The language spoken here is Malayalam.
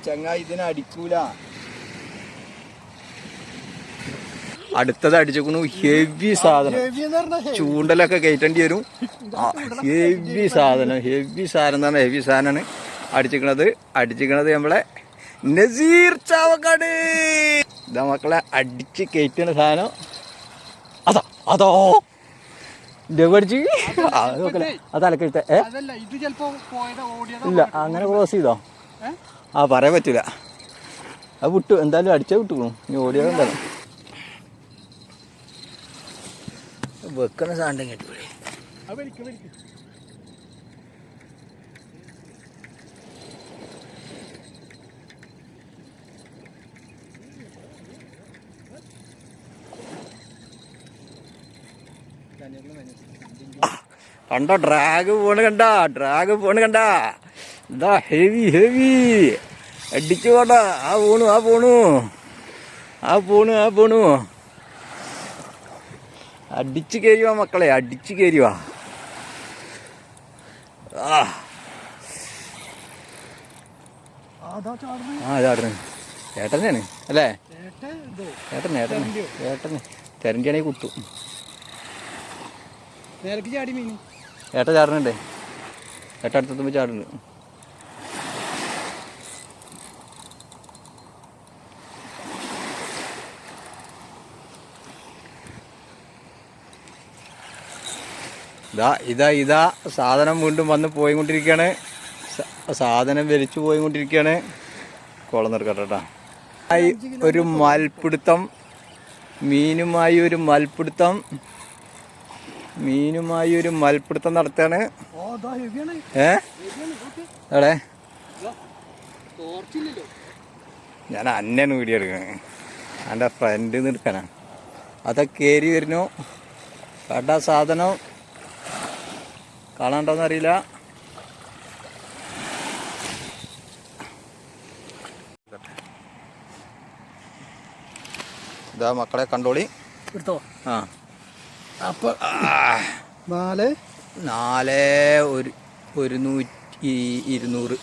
ചങ്ങായി ഇതിനെ അടിക്കൂല. അടുത്തത് അടിച്ചേക്കണു ഹെവി സാധനം. ചൂണ്ടലൊക്കെ കയറ്റേണ്ടി വരും. ഹെവി സാധനം തന്നെ. ഹെവി സാധനമാണ് അടിച്ചിക്കണത് നമ്മളെ നസീർ ചാവക്കാട്. ഇതാ മക്കളെ അടിച്ച് കയറ്റുന്ന സാധനം. അതോ അടിച്ച് അതലക്കെടുത്ത ഇല്ല, അങ്ങനെ ക്രോസ് ചെയ്തോ? പറയാൻ പറ്റൂല. അത് വിട്ടു, എന്തായാലും അടിച്ചാൽ വിട്ടുക്കണു. ഇനി ഓടിയത് എന്തായാലും വെക്കണ സാധനം കേട്ടൂടെ. കണ്ടോ ഡ്രാഗ് പോണ് കണ്ട. ഇതാ ഹെവി അടിച്ചു പോണ്ട. ആ പോണു അടിച്ചു കയറിവാ മക്കളെ, അടിച്ചു കയറിവാ. ചാടുന്നു. ഏട്ടനാണ് അല്ലേ? ഏട്ടന് തെരണ്ടിയാണെങ്കിൽ കുത്തും. ഏട്ട ചാടുന്നുണ്ടേ. ഏട്ട അടുത്തെത്തുമ്പോ ചാടുന്നുണ്ട്. ഇതാ സാധനം വീണ്ടും വന്ന് പോയിക്കൊണ്ടിരിക്കുകയാണ്. സാധനം വലിച്ചു പോയിക്കൊണ്ടിരിക്കുകയാണ്. കോളം നിർക്കട്ടെ. ഒരു മൽപ്പിടുത്തം, മീനുമായി ഒരു മൽപ്പിടുത്തം നടത്താണ്. എവിടെ ഞാൻ അന്നേന്ന് വീഡിയോ എടുക്കണേ. എൻ്റെ ഫ്രണ്ട് എടുക്കാനാ. അതൊക്കെ കയറി വരുന്നു. കണ്ട സാധനം കാണാണ്ടോന്ന് അറിയില്ല. ഇതാ മക്കളെ കണ്ടോളി. അപ്പൊ 4 100 200